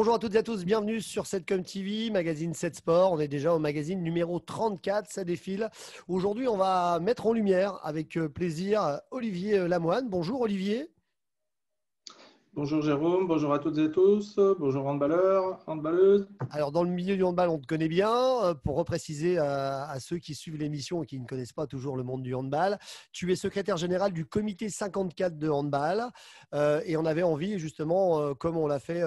bonjour à toutes et à tous, bienvenue sur 7com TV, magazine 7 Sport. On est déjà au magazine numéro 34, ça défile. Aujourd'hui, on va mettre en lumière avec plaisir Olivier Lamoine. Bonjour Olivier. Bonjour Jérôme, bonjour à toutes et tous, bonjour handballeurs, handballeuses. Alors, dans le milieu du handball, on te connaît bien. Pour repréciser à ceux qui suivent l'émission et qui ne connaissent pas toujours le monde du handball, tu es secrétaire général du comité 54 de handball. Et on avait envie, justement, comme on l'a fait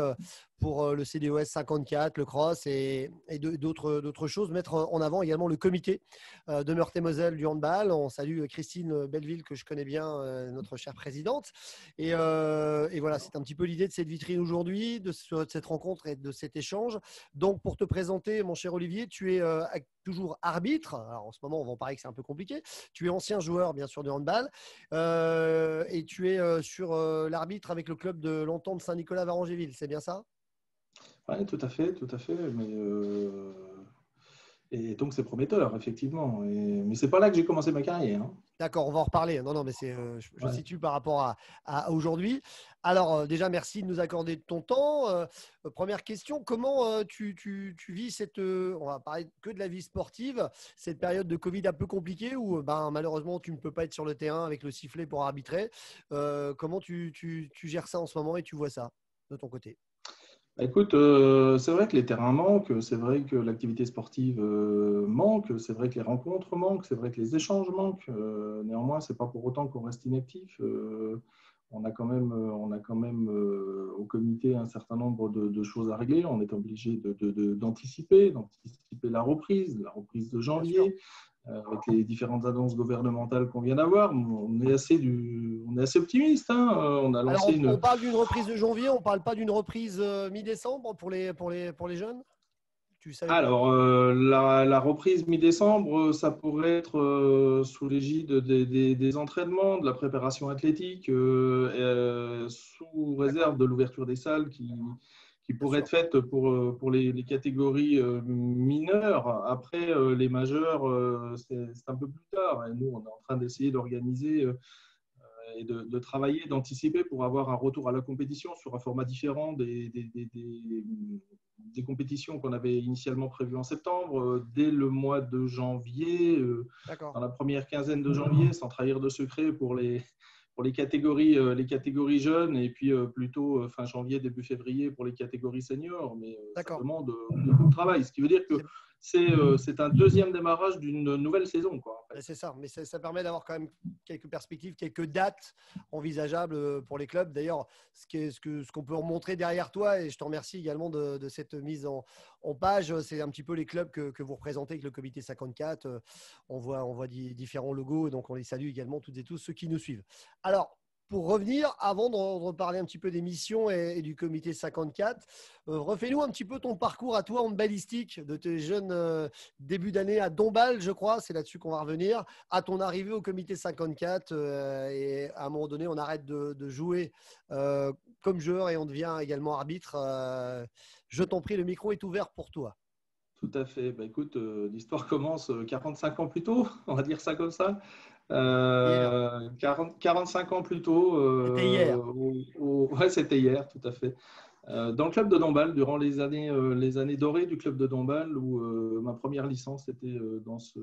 pour le CDOS 54, le cross et d'autres choses, mettre en avant également le comité de Meurthe-et-Moselle du handball. On salue Christine Belleville, que je connais bien, notre chère présidente. Et voilà, c'est un petit peu l'idée de cette vitrine aujourd'hui, de cette rencontre et de cet échange. Donc, pour te présenter, mon cher Olivier, tu es toujours arbitre. Alors, en ce moment, on va en parler que c'est un peu compliqué. Tu es ancien joueur, bien sûr, de handball. Et tu es sur l'arbitre avec le club de l'Entente Saint-Nicolas-Varangéville. C'est bien ça? Oui, tout à fait, tout à fait. Et donc, c'est prometteur, effectivement. Mais ce n'est pas là que j'ai commencé ma carrière, hein. D'accord, on va en reparler. Non, mais c'est, je Ouais. situe par rapport à aujourd'hui. Alors, déjà, merci de nous accorder de ton temps. Première question, comment tu vis cette, on va parler que de la vie sportive, cette période de Covid un peu compliquée où malheureusement, tu ne peux pas être sur le terrain avec le sifflet pour arbitrer. Comment tu gères ça en ce moment et tu vois ça de ton côté? Écoute, c'est vrai que les terrains manquent, c'est vrai que l'activité sportive manque, c'est vrai que les rencontres manquent, c'est vrai que les échanges manquent. Néanmoins, ce n'est pas pour autant qu'on reste inactif. On a quand même au comité un certain nombre de choses à régler. On est obligé d'anticiper la reprise de Bien sûr. janvier, avec les différentes annonces gouvernementales qu'on vient d'avoir. On est assez optimiste, hein. On a Alors, lancé on une. parle d'une reprise de janvier, on ne parle pas d'une reprise mi-décembre pour les jeunes? Tu savais pas? Alors, la reprise mi-décembre, ça pourrait être sous l'égide des entraînements, de la préparation athlétique, sous D'accord, réserve de l'ouverture des salles qui bien pourrait sûr. être faite pour les catégories mineures. Après, les majeurs, c'est un peu plus tard. Et nous, on est en train d'essayer d'organiser et de travailler, d'anticiper pour avoir un retour à la compétition sur un format différent des compétitions qu'on avait initialement prévues en septembre. Dès le mois de janvier, D'accord. dans la première quinzaine de janvier, sans trahir de secret pour les catégories jeunes, et puis plutôt fin janvier, début février pour les catégories seniors. Mais ça D'accord. demande beaucoup de travail, ce qui veut dire que C'est c'est un deuxième démarrage d'une nouvelle saison, quoi, en fait. c'est ça, mais ça permet d'avoir quand même quelques perspectives, quelques dates envisageables pour les clubs. D'ailleurs, ce qu'on peut remontrer derrière toi, et je te remercie également de cette mise en page, c'est un petit peu les clubs que vous représentez avec le comité 54. On voit différents logos, donc on les salue également toutes et tous ceux qui nous suivent. Alors, pour revenir, avant de reparler un petit peu des missions et du comité 54, refais-nous un petit peu ton parcours à toi handballistique de tes jeunes début d'année à Dombasle, je crois, c'est là-dessus qu'on va revenir, à ton arrivée au comité 54 et à un moment donné, on arrête de jouer comme joueur et on devient également arbitre. Je t'en prie, le micro est ouvert pour toi. Tout à fait. Bah, écoute, l'histoire commence 45 ans plus tôt, on va dire ça comme ça. Hier, 45 ans plus tôt, c'était hier. ouais, c'était hier, tout à fait. Dans le club de Dombasle, durant les années dorées du club de Dombasle, où ma première licence était dans ce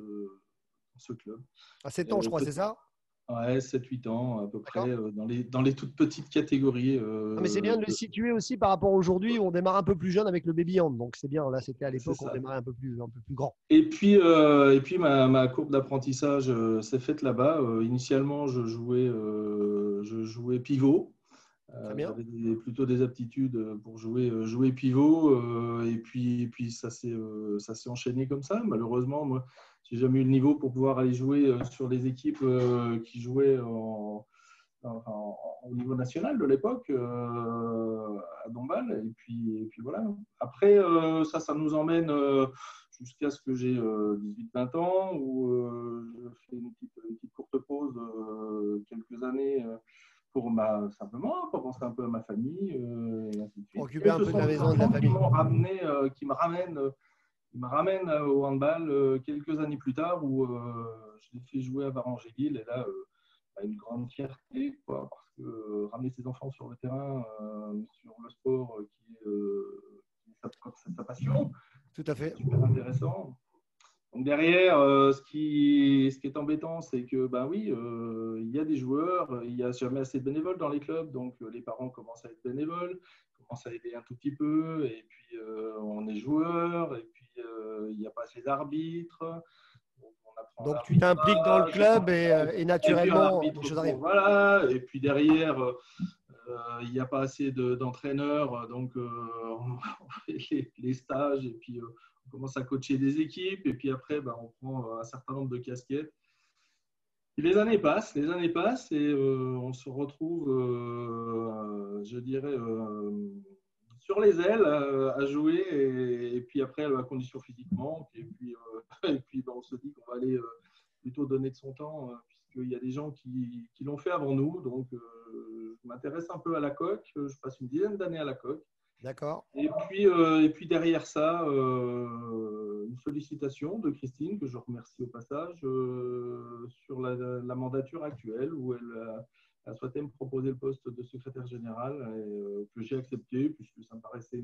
club. À 7 ans, je crois, c'est ça? Ouais, 7-8 ans à peu près, D'accord. dans les toutes petites catégories. Ah, mais c'est bien de le situer aussi par rapport à aujourd'hui où on démarre un peu plus jeune avec le baby hand. Donc c'est bien, là c'était à C'est l'époque où on ça. démarrait un peu plus grand. Et puis ma courbe d'apprentissage s'est faite là-bas. Initialement, je jouais pivot. Très bien. J'avais plutôt des aptitudes pour jouer pivot. Et puis ça s'est enchaîné comme ça. Malheureusement, moi, j'ai jamais eu le niveau pour pouvoir aller jouer sur les équipes qui jouaient au niveau national de l'époque, à Dombasle. Et puis voilà. Après, ça nous emmène jusqu'à ce que j'ai 18-20 ans, où je fais une petite courte pause, quelques années, simplement pour penser un peu à ma famille, et ainsi de Pour suite. occuper Et un ce peu de sont la des maison et de la enfants famille. qui me ramènent au handball quelques années plus tard, où je les fais jouer à Varangéville. Et là, une grande fierté, quoi, parce que ramener ses enfants sur le terrain, sur le sport quand c'est sa passion. Tout à fait. Super intéressant. Donc derrière, ce qui est embêtant, c'est que ben oui, il y a des joueurs, il n'y a jamais assez de bénévoles dans les clubs, donc les parents commencent à être bénévoles, commencent à aider un tout petit peu, et puis on est joueur, et puis il n'y a pas assez d'arbitres. On apprend Donc, tu t'impliques dans le club et et puis un naturellement, arbitre les choses arrivent. voilà, et puis derrière, il n'y a pas assez d'entraîneurs, donc on fait les stages, et puis on commence à coacher des équipes, et puis après, ben, on prend un certain nombre de casquettes. Et les années passent, et on se retrouve, je dirais, sur les ailes à jouer, et puis après, la condition physique manque, et puis, et puis ben, on se dit qu'on va aller plutôt donner de son temps, puisqu'il y a des gens qui l'ont fait avant nous. Donc, je m'intéresse un peu à la coque. Je passe une dizaine d'années à la coque. D'accord. Et puis derrière ça, une sollicitation de Christine, que je remercie au passage, sur la mandature actuelle, où elle a souhaité me proposer le poste de secrétaire général, et que j'ai accepté, puisque ça me paraissait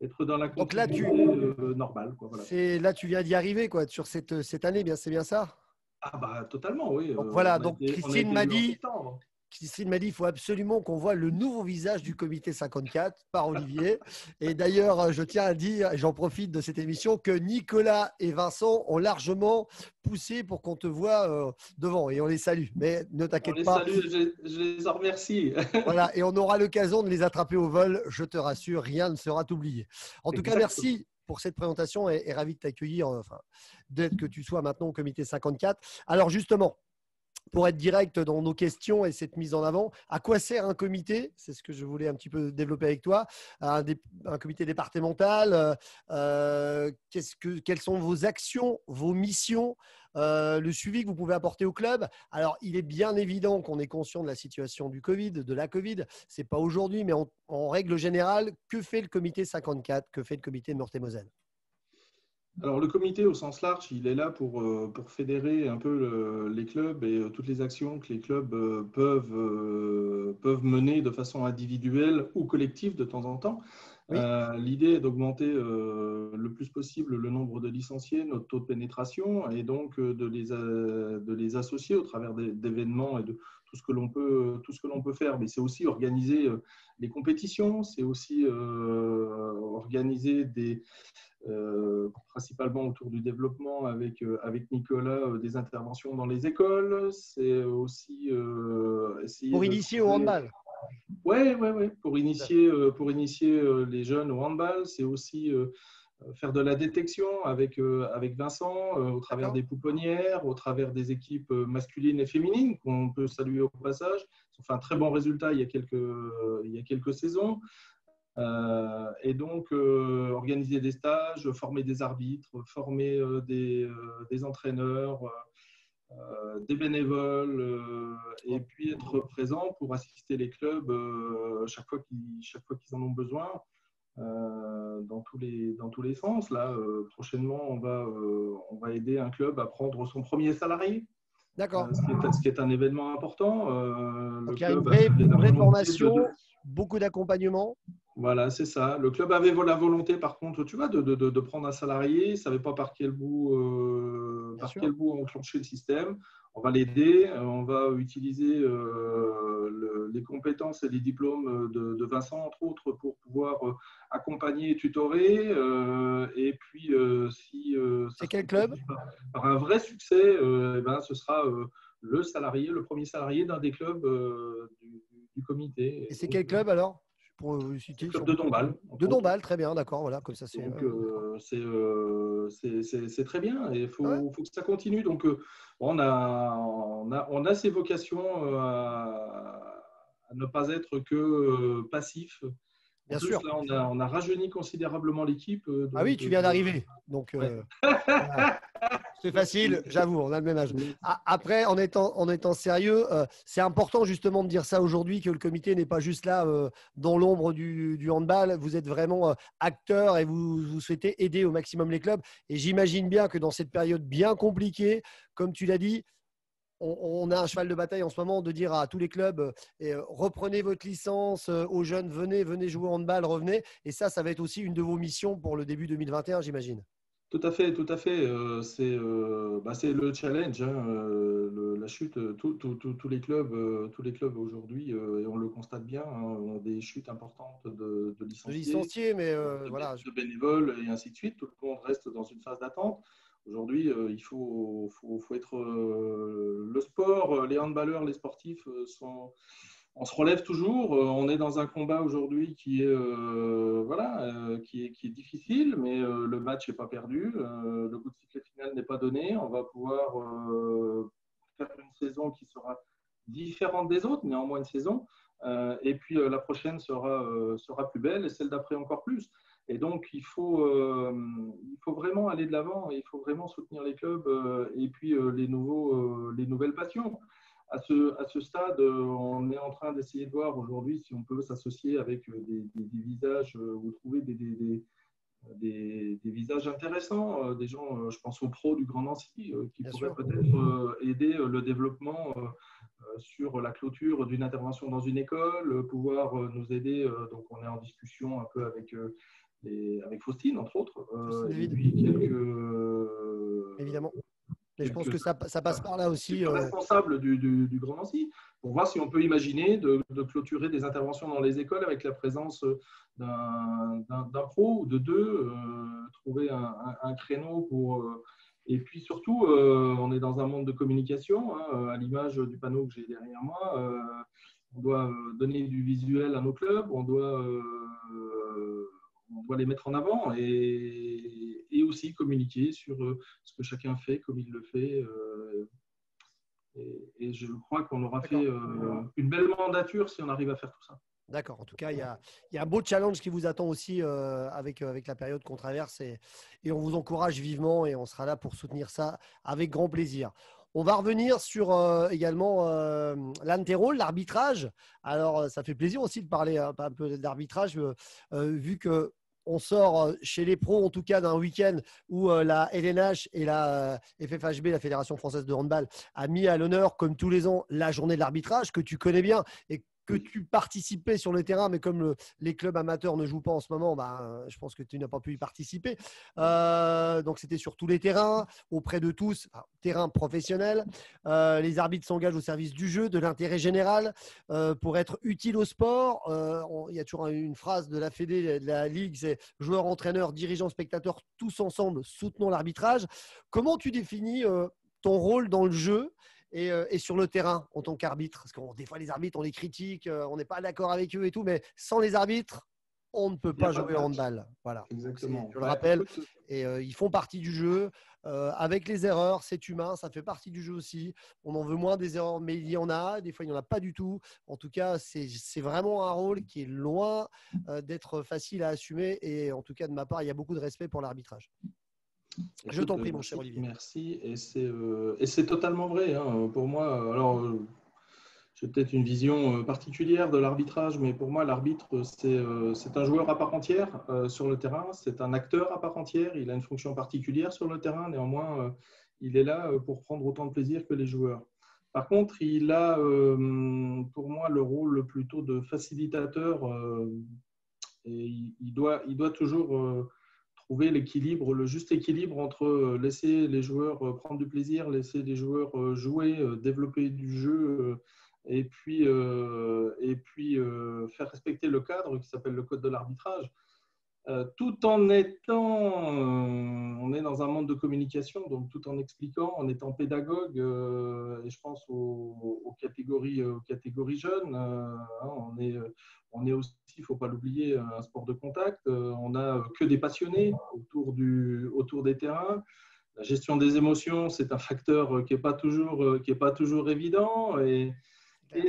être dans la Donc là, continuité normale. Quoi, voilà. là, tu viens d'y arriver quoi, sur cette année, bien, c'est bien ça? Ah bah totalement, oui. Donc voilà, donc On a été élu en septembre. Christine m'a dit il faut absolument qu'on voit le nouveau visage du comité 54 par Olivier. Et d'ailleurs, je tiens à dire, et j'en profite de cette émission, que Nicolas et Vincent ont largement poussé pour qu'on te voit devant. Et on les salue. Mais ne On t'inquiète les pas. salue, je les en remercie. Voilà, et on aura l'occasion de les attraper au vol. Je te rassure, rien ne sera oublié. En tout cas, Exactement. merci pour cette présentation et ravi de t'accueillir, enfin, d'être que tu sois maintenant au comité 54. Alors justement, pour être direct dans nos questions et cette mise en avant, à quoi sert un comité? C'est ce que je voulais un petit peu développer avec toi. Un comité départemental, quelles sont vos actions, vos missions, le suivi que vous pouvez apporter au club? Alors, il est bien évident qu'on est conscient de la situation du Covid, de la Covid. Ce n'est pas aujourd'hui, mais en règle générale, que fait le comité 54? Que fait le comité de Meurthe-et-Moselle? Alors, le comité, au sens large, il est là pour fédérer un peu les clubs et toutes les actions que les clubs peuvent mener de façon individuelle ou collective de temps en temps. Oui. L'idée est d'augmenter le plus possible le nombre de licenciés, notre taux de pénétration, et donc de les associer au travers d'événements et de tout ce que l'on peut faire. Mais c'est aussi organiser les compétitions, c'est aussi organiser principalement autour du développement avec Nicolas, des interventions dans les écoles. C'est aussi essayer Pour de initier au trouver… handball. Ouais. Pour initier les jeunes au handball, c'est aussi faire de la détection avec Vincent au travers des pouponnières, au travers des équipes masculines et féminines qu'on peut saluer au passage. Ils ont fait un très bon résultat il y a quelques saisons. Et donc, organiser des stages, former des arbitres, former des entraîneurs, des bénévoles, et puis être présent pour assister les clubs chaque fois qu'ils en ont besoin, dans tous les sens. Là, prochainement, on va aider un club à prendre son premier salarié. D'accord. Ce qui est un événement important. Donc, Le il y a une club vraie, vraie formation, de… beaucoup d'accompagnement. Voilà, c'est ça. Le club avait la volonté, par contre, tu vois, de prendre un salarié. Il ne savait pas par quel bout enclencher le système. On va l'aider. On va utiliser les compétences et les diplômes de Vincent, entre autres, pour pouvoir accompagner et tutorer. Et puis, si ça C'est se quel club? concrétise par un vrai succès, eh ben, ce sera le premier salarié d'un des clubs du comité. Et c'est quel club alors? Pour C'est citer, le club de Dombasle. de Dombasle, très bien, d'accord. Voilà, comme ça, c'est. Donc, c'est très bien et il Ouais, faut que ça continue. Donc, on a ces vocations à ne pas être que passif. En bien plus, sûr. là, on a rajeuni considérablement l'équipe. Ah oui, Donc, tu viens d'arriver. Donc, ouais. voilà. C'est facile, j'avoue, on a le même âge. Après, en étant sérieux, c'est important justement de dire ça aujourd'hui, que le comité n'est pas juste là dans l'ombre du handball. Vous êtes vraiment acteur et vous souhaitez aider au maximum les clubs. Et j'imagine bien que dans cette période bien compliquée, comme tu l'as dit, on a un cheval de bataille en ce moment de dire à tous les clubs reprenez votre licence, aux jeunes, venez jouer au handball, revenez. Et ça va être aussi une de vos missions pour le début 2021, j'imagine. Tout à fait, tout à fait. C'est le challenge, hein, la chute. Tous les clubs aujourd'hui, et on le constate bien, hein, ont des chutes importantes de De licenciés, licenciés, mais voilà. de bénévoles et ainsi de suite. Tout le monde reste dans une phase d'attente. Aujourd'hui, faut être le sport, les handballeurs, les sportifs on se relève toujours. On est dans un combat aujourd'hui qui est difficile, mais le match n'est pas perdu. Le coup de sifflet final n'est pas donné. On va pouvoir faire une saison qui sera différente des autres, néanmoins une saison. Et puis la prochaine sera plus belle et celle d'après encore plus. Et donc, il faut vraiment aller de l'avant, il faut vraiment soutenir les clubs et puis les nouvelles passions. À ce stade, on est en train d'essayer de voir aujourd'hui si on peut s'associer avec des visages ou trouver des visages intéressants, des gens, je pense aux pros du Grand Nancy, qui Bien pourraient sûr. peut-être aider le développement sur la clôture d'une intervention dans une école, pouvoir nous aider. Donc, on est en discussion un peu avec Faustine, entre autres, Faustine et David, puis évidemment. Mais je pense quelques que ça passe par là aussi. responsables du Grand Nancy, pour voir si on peut imaginer de clôturer des interventions dans les écoles avec la présence d'un pro ou de deux, trouver un créneau pour… et puis surtout, on est dans un monde de communication, hein, à l'image du panneau que j'ai derrière moi. On doit donner du visuel à nos clubs, on doit les mettre en avant et aussi communiquer sur ce que chacun fait, comme il le fait. Et je crois qu'on aura fait une belle mandature si on arrive à faire tout ça. D'accord. En tout cas, il y a un beau challenge qui vous attend aussi avec la période qu'on traverse et on vous encourage vivement et on sera là pour soutenir ça avec grand plaisir. On va revenir sur également l'antéro, l'arbitrage. Alors, ça fait plaisir aussi de parler un peu d'arbitrage vu que on sort chez les pros, en tout cas, d'un week-end où la LNH et la FFHB, la Fédération française de handball, a mis à l'honneur, comme tous les ans, la journée de l'arbitrage que tu connais bien et que tu participais sur le terrain, mais comme les clubs amateurs ne jouent pas en ce moment, je pense que tu n'as pas pu y participer. Donc, c'était sur tous les terrains, auprès de tous, terrain professionnel. Les arbitres s'engagent au service du jeu, de l'intérêt général, pour être utiles au sport. Il y a toujours une phrase de la Fédé, de la Ligue, c'est joueurs, entraîneurs, dirigeants, spectateurs, tous ensemble, soutenons l'arbitrage. Comment tu définis ton rôle dans le jeu et sur le terrain en tant qu'arbitre? Parce que des fois, les arbitres, on les critique, on n'est pas d'accord avec eux et tout, mais sans les arbitres, on ne peut pas jouer au handball. Voilà. Exactement. Je le rappelle. Et ils font partie du jeu. Avec les erreurs, c'est humain, ça fait partie du jeu aussi. On en veut moins des erreurs, mais il y en a. Des fois, il n'y en a pas du tout. En tout cas, c'est vraiment un rôle qui est loin d'être facile à assumer. Et en tout cas, de ma part, il y a beaucoup de respect pour l'arbitrage. Je t'en prie, mon cher Olivier. Merci. Et c'est totalement vrai. Hein. Pour moi, alors, j'ai peut-être une vision particulière de l'arbitrage, mais pour moi, l'arbitre, c'est un joueur à part entière sur le terrain. C'est un acteur à part entière. Il a une fonction particulière sur le terrain. Néanmoins, il est là pour prendre autant de plaisir que les joueurs. Par contre, il a, pour moi, le rôle plutôt de facilitateur. Et il doit toujours trouver l'équilibre, le juste équilibre entre laisser les joueurs prendre du plaisir, laisser les joueurs jouer, développer du jeu et puis faire respecter le cadre qui s'appelle le code de l'arbitrage. Tout en étant, on est dans un monde de communication, donc tout en expliquant, en étant pédagogue, et je pense aux catégories jeunes, on est aussi, il ne faut pas l'oublier, un sport de contact, on n'a que des passionnés autour des terrains. La gestion des émotions, c'est un facteur qui n'est pas toujours évident, et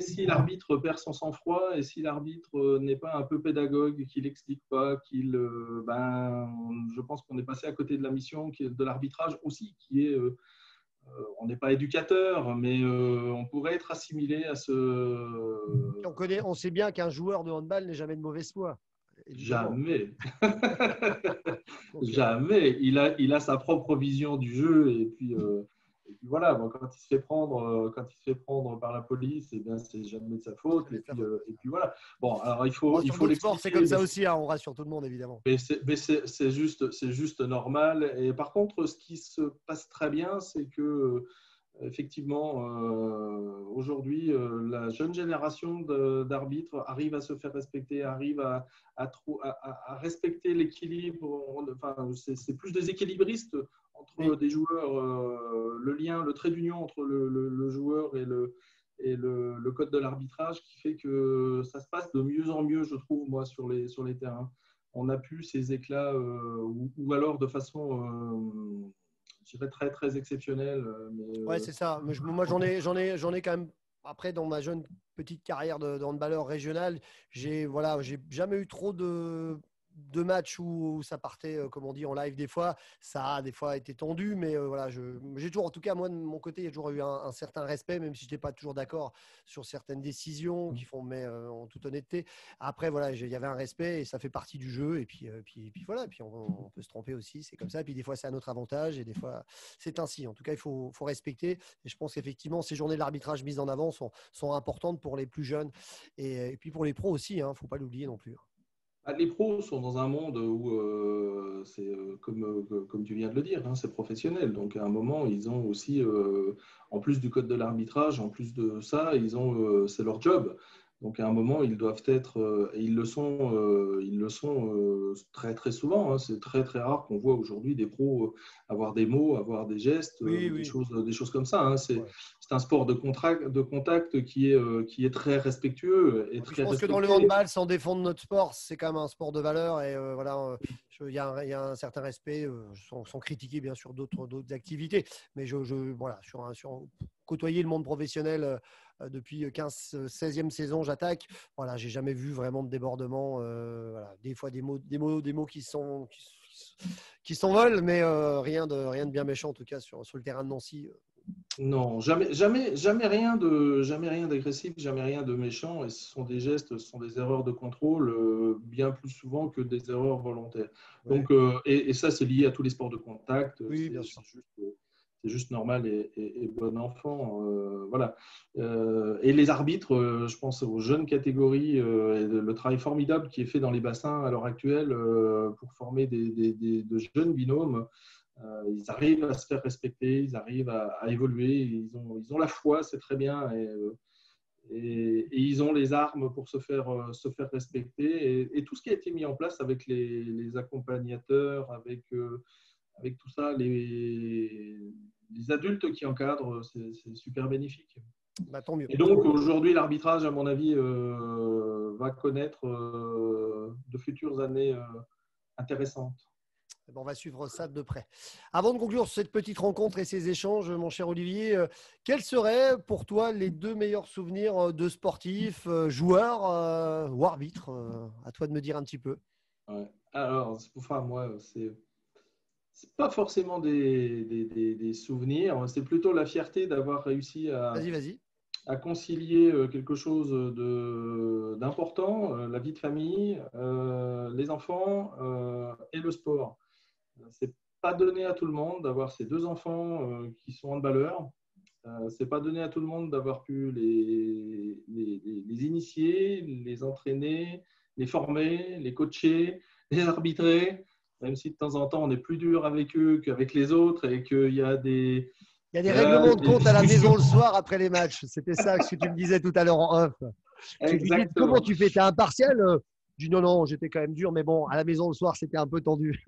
si l'arbitre perd son sang-froid, et si l'arbitre n'est pas un peu pédagogue, qu'il n'explique pas, je pense qu'on est passé à côté de la mission de l'arbitrage aussi, qui est, on n'est pas éducateur, mais on pourrait être assimilé à ce… On sait bien qu'un joueur de handball n'est jamais de mauvaise foi. Évidemment. Jamais. Jamais. Il a sa propre vision du jeu, et puis puis voilà, bon, quand il se fait prendre par la police, eh bien, c'est jamais de sa faute. Et puis voilà. Bon, alors Bon, il sur faut d'autres sports, c'est l'expliquer, comme ça aussi, hein, on rassure tout le monde, évidemment. c'est juste normal. Et par contre, ce qui se passe très bien, c'est que effectivement, aujourd'hui, la jeune génération d'arbitres arrive à se faire respecter, arrive à respecter l'équilibre. Enfin, c'est plus des équilibristes entre des joueurs, le trait d'union entre le joueur et le code de l'arbitrage qui fait que ça se passe de mieux en mieux, je trouve, moi, sur les terrains. On n'a plus ces éclats, ou alors de façon je dirais très très exceptionnelle. Ouais, c'est ça. Mais moi, j'en ai quand même. Après, dans ma jeune petite carrière de handballeur régional, j'ai jamais eu trop de matchs où ça partait, comme on dit, en live des fois. Ça a des fois été tendu, mais voilà, j'ai toujours, en tout cas, moi, de mon côté, il y a toujours eu un certain respect, même si je n'étais pas toujours d'accord sur certaines décisions qui font, mais en toute honnêteté. Après, voilà, il y avait un respect et ça fait partie du jeu. Et puis voilà, et puis on peut se tromper aussi, c'est comme ça. Et puis des fois, c'est à notre avantage et des fois, c'est ainsi. En tout cas, il faut respecter. Et je pense qu'effectivement, ces journées de l'arbitrage mises en avant sont importantes pour les plus jeunes et puis pour les pros aussi. Il ne faut pas l'oublier non plus. Les pros sont dans un monde où c'est comme tu viens de le dire, hein, c'est professionnel. Donc à un moment, ils ont aussi, en plus du code de l'arbitrage, en plus de ça, c'est leur job. Donc à un moment, ils doivent être, et ils le sont très très souvent. Hein. C'est très très rare qu'on voit aujourd'hui des pros avoir des mots, avoir des gestes, Oui, ou oui. des choses comme ça. Hein. Ouais. C'est un sport de contact qui est très respectueux et Je très pense que dans le respecté. handball, sans défendre notre sport, c'est quand même un sport de valeur et voilà, il y a un certain respect, sans critiquer bien sûr d'autres activités. Mais voilà, côtoyer le monde professionnel depuis 16e saison, j'attaque. Voilà, j'ai jamais vu vraiment de débordement. Voilà, des fois des mots qui s'envolent, mais rien de bien méchant en tout cas sur le terrain de Nancy. Non, jamais rien d'agressif, jamais rien de méchant. Et ce sont des gestes, ce sont des erreurs de contrôle bien plus souvent que des erreurs volontaires. Ouais. Donc, et ça, c'est lié à tous les sports de contact. Oui, bien sûr. C'est juste normal et bon enfant. Voilà. Et les arbitres, je pense aux jeunes catégories et le travail formidable qui est fait dans les bassins à l'heure actuelle pour former de jeunes binômes. Ils arrivent à se faire respecter, ils arrivent à évoluer, ils ont la foi, c'est très bien, et ils ont les armes pour se faire respecter. Et tout ce qui a été mis en place avec les accompagnateurs, avec tout ça, les adultes qui encadrent, c'est super bénéfique. Bah, tant mieux. Et donc aujourd'hui, l'arbitrage, à mon avis, va connaître de futures années intéressantes. On va suivre ça de près. Avant de conclure cette petite rencontre et ces échanges, mon cher Olivier, quels seraient pour toi les 2 meilleurs souvenirs de sportifs, joueurs ou arbitres? À toi de me dire un petit peu. Ouais. Alors, enfin, moi, c'est pas forcément des souvenirs, c'est plutôt la fierté d'avoir réussi Vas-y. à concilier quelque chose d'important, la vie de famille, les enfants et le sport. C'est pas donné à tout le monde d'avoir ces 2 enfants qui sont handballeurs. C'est pas donné à tout le monde d'avoir pu les initier, les entraîner, les former, les coacher, les arbitrer, même si de temps en temps on est plus dur avec eux qu'avec les autres et qu'il y a des, Il y a des règlements de compte à la maison discussions. le soir après les matchs. C'était ça ce que tu me disais tout à l'heure en off. Tu lui dis comment Exactement. tu fais? T'es impartial? Je dis non, j'étais quand même dur, mais bon, à la maison le soir, c'était un peu tendu.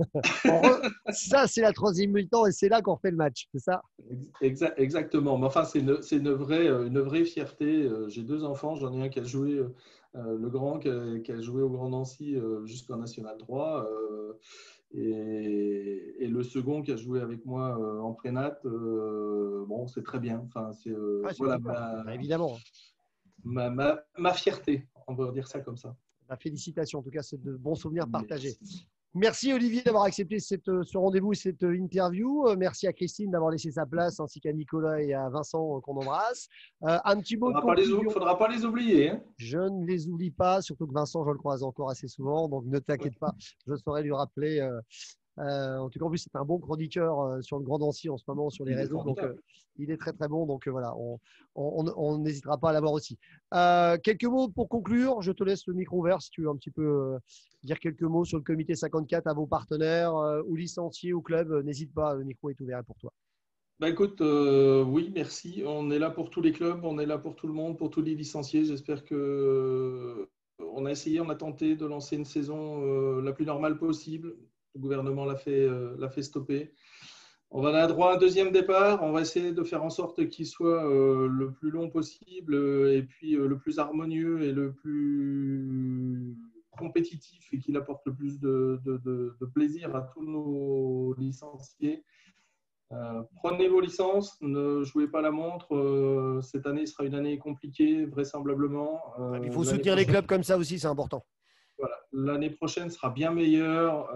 Ça, c'est la troisième mi-temps et c'est là qu'on fait le match, c'est ça? Exactement. Mais enfin, c'est une vraie fierté. J'ai 2 enfants. J'en ai un qui a joué, le grand, qui a joué au Grand Nancy jusqu'en National 3. Et le second qui a joué avec moi en prénat. Bon, c'est très bien. Enfin, c'est Ouais, c'est voilà super. Bah, évidemment. ma fierté. On va dire ça comme ça. Bah, félicitations. En tout cas, c'est de bons souvenirs partagés. Merci. Merci Olivier d'avoir accepté ce rendez-vous, cette interview. Merci à Christine d'avoir laissé sa place, ainsi qu'à Nicolas et à Vincent qu'on embrasse. Un petit mot de conclusion. Faudra pas les oublier. Hein. Je ne les oublie pas, surtout que Vincent, je le croise encore assez souvent, donc ne t'inquiète pas, je saurai lui rappeler En tout cas, en plus, c'est un bon chroniqueur sur le Grand Nancy en ce moment sur les réseaux. Donc, il est très, très bon. Donc, voilà, on n'hésitera pas à l'avoir aussi. Quelques mots pour conclure. Je te laisse le micro ouvert si tu veux un petit peu dire quelques mots sur le comité 54 à vos partenaires ou licenciés ou clubs. N'hésite pas, le micro est ouvert pour toi. Bah écoute, oui, merci. On est là pour tous les clubs, on est là pour tout le monde, pour tous les licenciés. J'espère que on a tenté de lancer une saison la plus normale possible. Le gouvernement l'a fait stopper. On va avoir droit à un deuxième départ. On va essayer de faire en sorte qu'il soit le plus long possible et puis le plus harmonieux et le plus compétitif et qu'il apporte le plus de plaisir à tous nos licenciés. Prenez vos licences, ne jouez pas la montre. Cette année sera une année compliquée, vraisemblablement. Il faut soutenir les clubs comme ça aussi, c'est important. Voilà. L'année prochaine sera bien meilleure.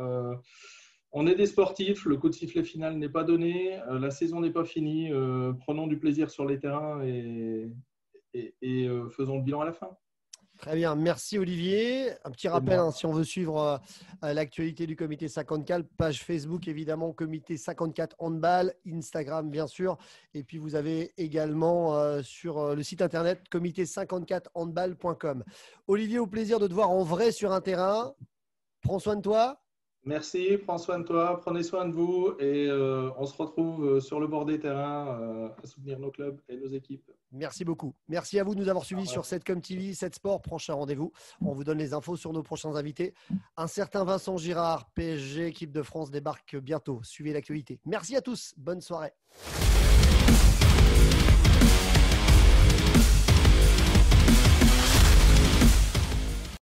On est des sportifs, le coup de sifflet final n'est pas donné, la saison n'est pas finie. Prenons du plaisir sur les terrains et faisons le bilan à la fin. Très bien, merci Olivier. Un petit rappel, si on veut suivre l'actualité du comité 54, page Facebook évidemment, comité 54 handball, Instagram bien sûr. Et puis vous avez également sur le site internet comité54handball.com. Olivier, au plaisir de te voir en vrai sur un terrain. Prends soin de toi. Merci, prends soin de toi, prenez soin de vous et on se retrouve sur le bord des terrains à soutenir nos clubs et nos équipes. Merci beaucoup. Merci à vous de nous avoir suivis sur Setcom TV, 7 Sport. Prochain rendez-vous. On vous donne les infos sur nos prochains invités. Un certain Vincent Girard, PSG, équipe de France, débarque bientôt. Suivez l'actualité. Merci à tous. Bonne soirée.